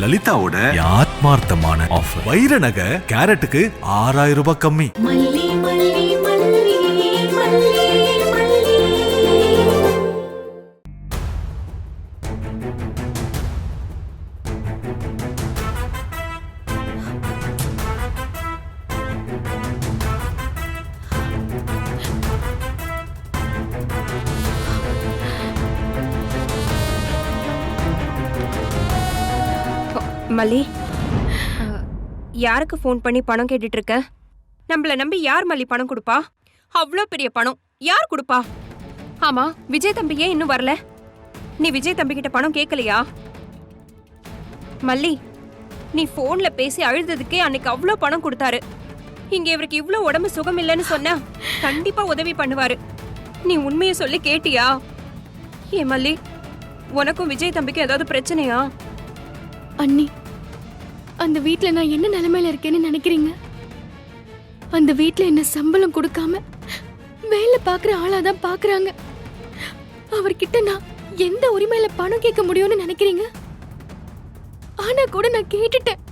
லலிதாவோட ஆத்மார்த்தமான ஆஃபர். வைர நகை கேரட்டுக்கு 6000 ரூபாய் கம்மி. மல்லி, யாருக்கு ஃபோன் பண்ணி பணம் கேட்டுட்டு இருக்க? நம்மள நம்பி யார் மல்லி பணம் கொடுப்பா? அவ்வளோ பெரிய பணம் யார் கொடுப்பா? ஆமா, விஜய் தம்பி ஏன் இன்னும் வரல? நீ விஜய் தம்பி கிட்ட பணம் கேட்கலையா? மல்லி, நீ போன்ல பேசி அழுததுக்கே அன்னைக்கு அவ்வளோ பணம் கொடுத்தாரு. இங்க இவருக்கு இவ்வளோ உடம்பு சுகம் இல்லைன்னு சொன்னா கண்டிப்பா உதவி பண்ணுவாரு. நீ உண்மையை சொல்லி கேட்டியா? ஏ மல்லி, உனக்கும் விஜய் தம்பிக்கும் ஏதாவது பிரச்சனையா? அண்ணி, அந்த வீட்ல நான் என்ன நிலைமையில இருக்கேன்னு நினைக்கிறீங்க? அந்த வீட்ல என்ன சம்பளம் கொடுக்காம வேலை பாக்குற ஆளாதான் பாக்குறாங்க. அவர்கிட்ட நான் எந்த உரிமையில பணம் கேட்க முடியும்னு நினைக்கிறீங்க? ஆனா கூட நான் கேட்டுட்டேன்.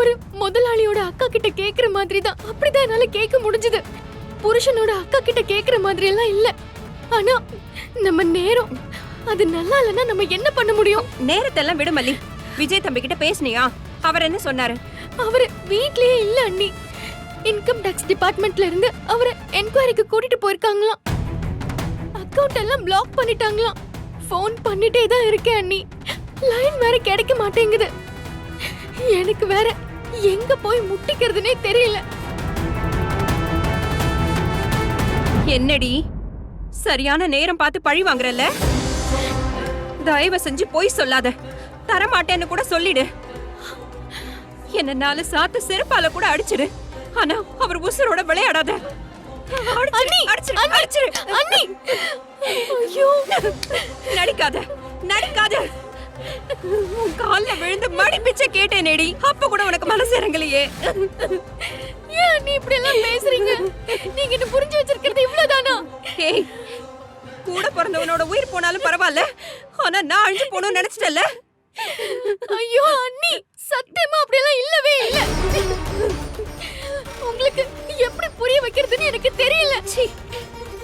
ஒரு முதலாளியோட அக்கா கிட்ட கேக்குற மாதிரி தான், அப்படிதான் என்னால கேட்க முடிஞ்சது. புருஷனோட அக்கா கிட்ட கேக்குற மாதிரி எல்லாம் இல்ல. ஆனா நம்ம நேரம் அது நல்லா இல்லைன்னா நம்ம என்ன பண்ண முடியும்? நேரத்தெல்லாம் விடு மல்லி. விஜய் தம்பி கிட்ட பேசுனியா? அவர் என்ன சொன்னாரு? அவரு வீட்லயே இல்ல அண்ணி. இன்கம் டாக்ஸ் டிபார்ட்மெண்ட்ல இருந்து அவரை என்கொயரிக்கு கூட்டிட்டு போயிருக்காங்களாம். அக்கவுண்ட் எல்லாம் பிளாக் பண்ணிட்டாங்களாம். ஃபோன் பண்ணிட்டே தான் இருக்கேன் அண்ணி. லைன் வேற கிடைக்க மாட்டேங்குது. எனக்கு வேற எங்க போய் முட்டிக்கிறதுனே தெரியல. என்னடி, சரியான நேரம் பார்த்து பழி வாங்குறல்ல? தயவு செஞ்சு போய் சொல்லாத. தரமாட்டேன்னு கூட சொல்லிடு. என்ன 4 சாத்து செருப்பால கூட அடிச்சிடு. ஆனா அவர் உசுரோட விளையாடாத. நடிக்காத நடிக்காத. கால்ல விழுந்து மடி பிச்சை கேட்டேனேடி. அப்ப கூட உனக்கு மனசு இறங்கலையே. ஏன் நீ இப்படி எல்லாம் பேசுறீங்க? நீங்க என்ன புரிஞ்சு வச்சிருக்கிறது இவ்வளவுதானா? ஏய், கூட பிறந்தவனோட உயிர் போனாலும் பரவாயில்ல, ஆனா நான் அழிஞ்சு போகணும்னு நினைச்சிட்டல. ஐயோ அண்ணி, சத்தியமா அப்படியெல்லாம் இல்லவே இல்ல. உங்களுக்கு எப்படி புரிய வைக்கிறதுன்னு எனக்கு தெரியல.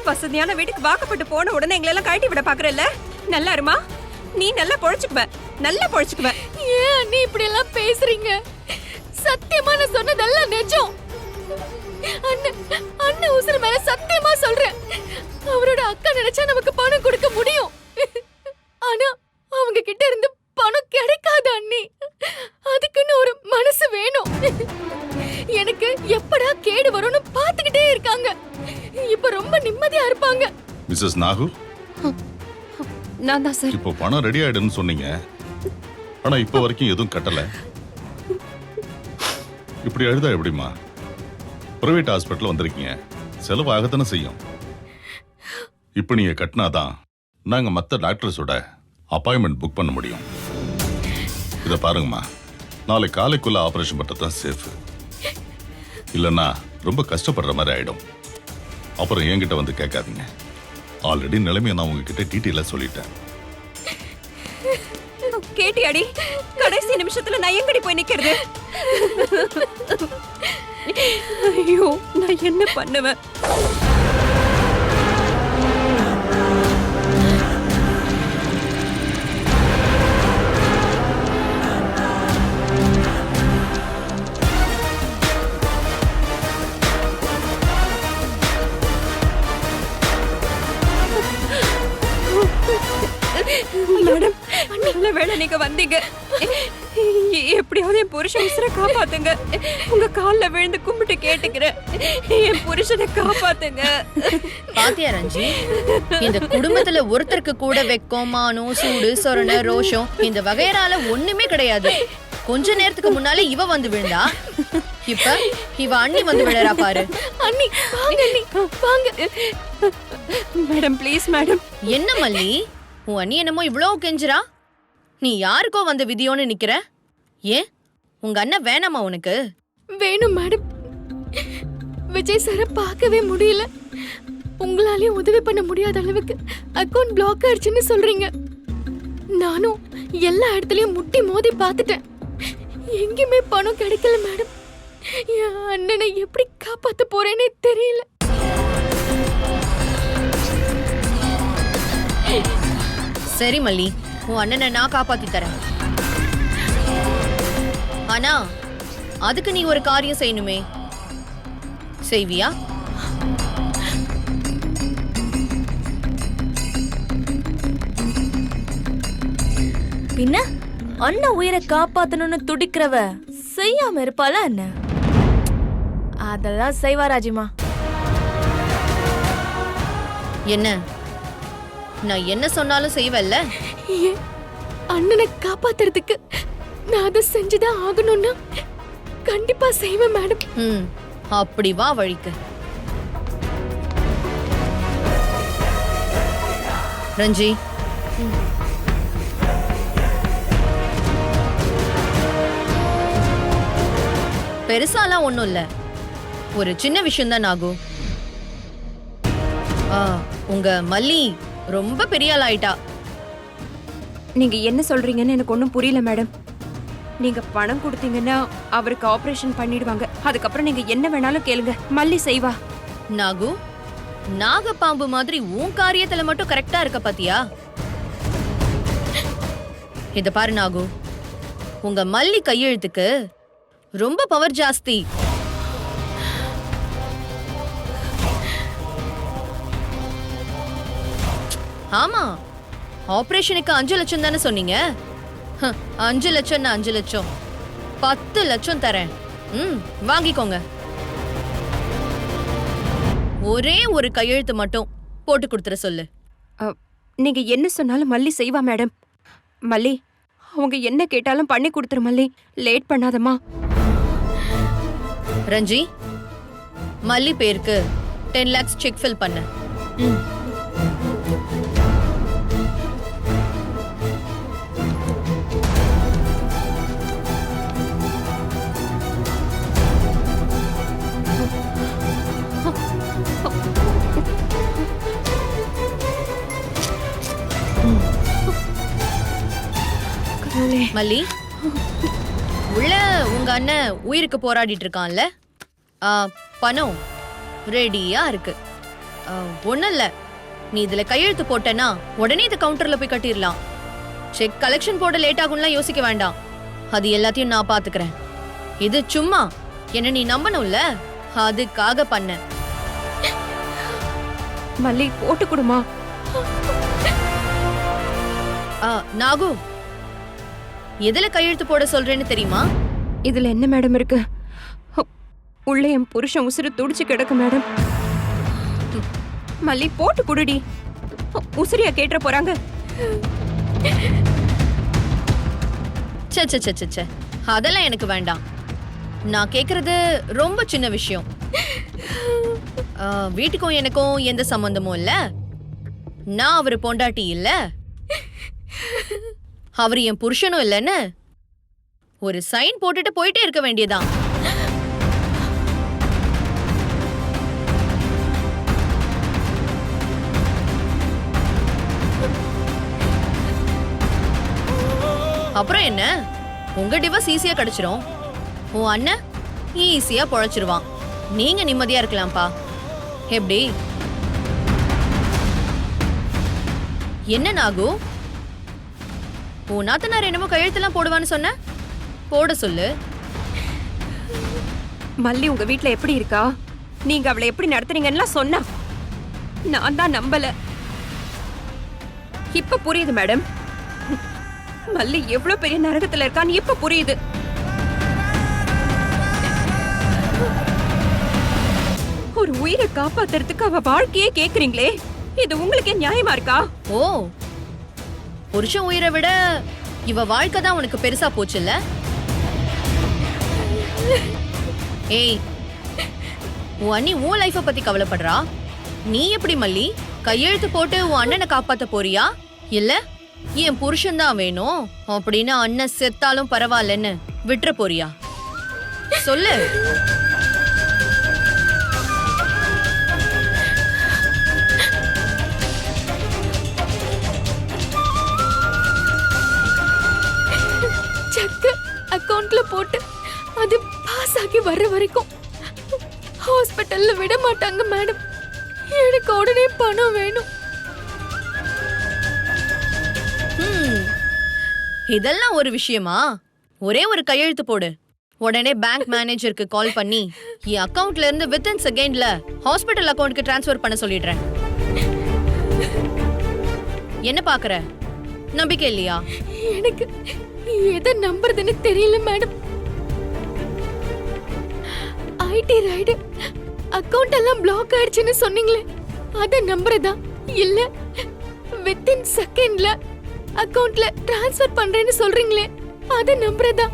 வசதியான வீட்டுக்கு வாக்கப்பட்டு போன உடனே எங்களை எல்லாம் கழட்டி விட பாக்குறல்ல? நல்லா இருமா, நீ நல்லா பொழைச்சுக்குவ, நல்லா பொழைச்சுக்குவ. ஏன் அண்ணி இப்படி எல்லாம் பேசுறீங்க? சத்தியமா நான் சொன்னதெல்லாம் நிஜம். அண்ணன் உசுறு மேல சத்தியமா சொல்றேன். அவரோட அக்கா நினைச்சா நமக்கு பணம் கொடுக்க முடியும். ஆனா அவங்க கிட்ட இருந்து பணம் கிடைக்காது அண்ணி. அதுக்குன்னு ஒரு மனசு வேணும். எனக்கு எப்படா கேடு வரும்னு பாத்துக்கிட்டே இருக்காங்க. இப்ப ரொம்ப நிம்மதியா இருப்பாங்க. மிஸ்ஸஸ் நாகு, நான் தான் சார். இப்போ பணம் ரெடி ஆயிடுன்னு சொன்னீங்க. ஆனா இப்போ வரைக்கும் எதுவும் கட்டல. இப்படி அழுதா எப்படிமா? பிரைவேட் ஹாஸ்பிட்டல் வந்திருக்கீங்க, செலவு ஆகத்தானே செய்யும். இப்போ நீங்க கட்டினாதான் நாங்க மற்ற டாக்டர்ஸோட அப்பாயின்மெண்ட் புக் பண்ண முடியும். இதை பாருங்கம்மா, நாளை காலைக்குள்ள ஆபரேஷன் பண்றதுதான் சேஃப். இல்லைன்னா ரொம்ப கஷ்டப்படுற மாதிரி ஆயிடும். அப்புறம் என்கிட்ட வந்து கேட்காதீங்க. ஆல்ரெடி நிலைமையை நான் உங்ககிட்ட டீட்டெயிலா சொல்லிட்டேன். கேட்டியாடி? கடைசி நிமிஷத்துல நான் எங்கடி போய் நிக்கிறது? ஐயோ, நான் என்ன பண்ணுவேன்? மேடம், நல்ல வேளை நீங்க வந்தீங்க. எப்படியாவது என் புருஷன் உசுரை காப்பாத்துங்க. உங்க கால்ல விழுந்து கும்பிட்டு கேட்டுக்கிறேன், என் புருஷனை காப்பாத்துங்க. பாத்தியா ரஞ்சி, இந்த குடும்பத்துல ஒருத்தருக்கு கூட வெக்கம், மானம், சூடு, சொரண, ரோஷம் இந்த வகையறால ஒண்ணுமே கிடையாது. கொஞ்ச நேரத்துக்கு முன்னால இவ வந்து விழுந்தா, இப்ப இவ அண்ணி வந்து விழறா பாரு. அண்ணி வாங்க, அண்ணி வாங்க. Madam please madam. என்ன மல்லி, உன் அண்ணி என்னமோ இவ்வளவு கெஞ்சுறா? நீ யாருக்கோ வந்த விதியோன்னு நிக்கிற? ஏன் உங்க அண்ணன் வேணாமா உனக்கு? வேணும் மேடம். விஜய் சார பார்க்கவே முடியல. உங்களாலேயும் உதவி பண்ண முடியாத அளவுக்கு அக்கவுண்ட் பிளாக் ஆயிடுச்சுன்னு சொல்றீங்க. நானும் எல்லா இடத்துலயும் முட்டி மோதி பார்த்துட்டேன். எங்கேயுமே பணம் கிடைக்கல மேடம். என் அண்ணனை எப்படி காப்பாத்த போறேனே தெரியல. சரி மல்லி, உன் அண்ணனை நான் காப்பாத்தி தரேன். ஆனா அதுக்கு நீ ஒரு காரியம் செய்யணுமே, செய்வியா? பின்ன அண்ணன் உயிரை காப்பாத்தணும்னு துடிக்கிறவ செய்யாம இருப்பாளா என்ன? அதெல்லாம் செய்வா ராஜிமா. என்ன, நான் என்ன சொன்னாலும் செய்வல்ல? ஏன் அண்ணனை காப்பாத்துறதுக்கு நான் அதை செஞ்சுதான் ஆகணும்னா கண்டிப்பா செய்வேன் மேடம். அப்படி வா வழிக்கு. ரஞ்சி, பெருசாலாம் ஒண்ணும் இல்ல, ஒரு சின்ன விஷயம் தான் ஆகும். உங்க மல்லி ரொம்ப பெரிய ஆள் ஆயிட்டா. நீங்க என்ன சொல்றீங்கன்னு எனக்கு ஒன்றும் புரியல மேடம். நீங்க பணம் கொடுத்தீங்கன்னா அவருக்கு ஆபரேஷன் பண்ணிடுவாங்க. அதுக்கப்புறம் நீங்க என்ன வேணாலும் கேளுங்க, மல்லி செய்வா. நாகு, நாகப்பாம்பு மாதிரி உன் காரியத்துல மட்டும் கரெக்டா இருக்க பாத்தியா? இத பாரு நாகு, உங்க மல்லி கையெழுத்துக்கு ரொம்ப பவர் ஜாஸ்தி. ஆமா, ஆபரேஷனுக்கு 5 லட்சம் தானே சொன்னீங்க? 5 லட்சம் 5 லட்சம் 10 லட்சம் தரேன். வாங்கிக்கோங்க. ஒரே ஒரு கையெழுத்து மட்டும் போட்டு கொடுத்துற சொல்லு. நீங்க என்ன சொன்னாலும் மல்லி செய்வா மேடம். மல்லி, அவங்க என்ன கேட்டாலும் பண்ணி கொடுத்துரு மல்லி. லேட் பண்ணாதம்மா. ரஞ்சி, மல்லி பேருக்கு 10 lakhs செக் ஃபில் பண்ண. மல்லி, உள்ள உங்க அண்ணன் உயிருக்கு போராடிட்டு இருக்கான்ல, பணம் ரெடியா இருக்கு. ஒண்ணும் இல்ல, நீ இதுல கையெழுத்து போட்டனா உடனே இது கவுண்டர்ல போய் கட்டிடலாம். செக் கலெக்ஷன் போட லேட் ஆகும்லாம் யோசிக்க வேண்டாம். அது எல்லாத்தையும் நான் பாத்துக்கிறேன். இது சும்மா என்ன நீ நம்பணும்ல, அதுக்காக பண்ண. மல்லி போட்டு கொடுமா. நாகு, எதுல கையெழுத்து போட சொல்றேன்னு தெரியுமா? இதுல என்ன மேடம் இருக்கு? உள்ள என் புருஷன் உசுறு துடிச்சு கிடக்கு மேடம். மல்லி போட்டு குடுடி. உசுரியா கேட்டுற போறாங்க. சே, அதெல்லாம் எனக்கு வேண்டாம். நான் கேக்குறது ரொம்ப சின்ன விஷயம். வீட்டுக்கும் எனக்கும் எந்த சம்பந்தமும் இல்ல. நான் அவரு பொண்டாட்டி இல்ல, அவர் என் புருஷனும் இல்லன்னு ஒரு சைன் போட்டுட்டு போயிட்டே இருக்க வேண்டியதான். அப்புறம் என்ன, உங்க டிவோர்ஸ் ஈஸியா கிடைச்சிரும். உன் அண்ணன் ஈஸியா பொழைச்சிருவான். நீங்க நிம்மதியா இருக்கலாம்ப்பா. எப்படி? என்ன நாகு, உன் நாத்தனார் என்னமோ கையெழுத்தெல்லாம் போடுவான்னு சொன்ன, போட சொல்லு. மல்லி உங்க வீட்ல எப்படி இருக்கா, நீங்க அவளை எப்படி நடத்துறீங்கன்னு சொன்னா நான் தான் நம்பல. இப்ப புரியுது மேடம், மல்லி எவ்வளவு பெரிய நரகத்துல இருக்கான்னு இப்ப புரியுது. ஒரு உயிரை காப்பாத்துறதுக்கு அவ வாழ்க்கையே கேக்குறீங்களே, இது உங்களுக்கே நியாயமா இருக்கா? ஓ, புருஷன் உயிரை விட இவ வாழ்க்கை தான் உனக்கு பெருசா போச்சுல்ல? ஏய், உன் அண்ணி உன் லைஃப பத்தி கவலைப்படுறா. நீ எப்படி மல்லி கையெழுத்து போட்டு உன் அண்ணனை காப்பாத்த போறியா, இல்ல என் புருஷன் தான் வேணும் அப்படின்னு அண்ணன் செத்தாலும் பரவாயில்லன்னு விட்டுற போறியா? சொல்லு. அக்கவுண்ட்ல போட்டு அது பாஸ் ஆகி வர்ற வரைக்கும் ஹாஸ்பிட்டல்ல விட மாட்டாங்க மேடம். எனக்கு உடனே பணம் வேணும். இதெல்லாம் ஒரு விஷயமா? ஒரே ஒரு கையெழுத்து போடு. உடனே பேங்க் மேனேஜருக்கு கால் பண்ணி என் அக்கவுண்ட்ல இருந்து வித்தின் செகண்ட்ல ஹாஸ்பிட்டல் அக்கவுண்ட்க்கு ட்ரான்ஸ்ஃபர் பண்ண சொல்லிடுறேன். என்ன பாக்குற? நம்பிக்கை இல்லையா? எனக்கு எதை நம்புறதுன்னு தெரியல மேடம். ஐடி ரைடு அக்கவுண்ட் எல்லாம் பிளாக் ஆயிடுச்சுன்னு சொன்னீங்களே, அத நம்புறதா இல்ல வித்தின் செகண்ட்ல அக்கவுண்ட்ல ட்ரான்ஸ்ஃபர் பண்றேன்னு சொல்றீங்களே, அத நம்புறதா?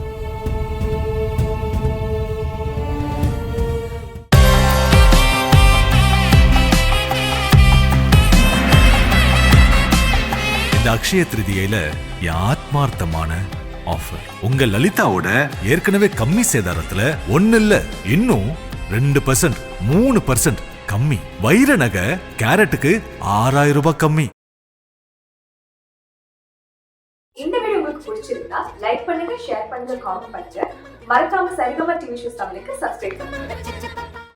இந்த அக்ஷய திருதியில என் ஆத்மார்த்தமான ஆஃபர். உங்க லலிதாவோட ஏற்கனவே கம்மி சேதாரத்துல 1 இல்ல இன்னும் 2%, 3% கம்மி. வைர நகை கேரட்டுக்கு 6000 ரூபாய் கம்மி. இந்த வீடியோ உங்களுக்கு பிடிச்சிருந்தா லைக் பண்ணுங்க, ஷேர் பண்ணுங்க, காமெண்ட் பண்ணுங்க. மறக்காம சரிகமா டிவி ஷோஸ் தமிழுக்கு சப்ஸ்கிரைப் பண்ணுங்க.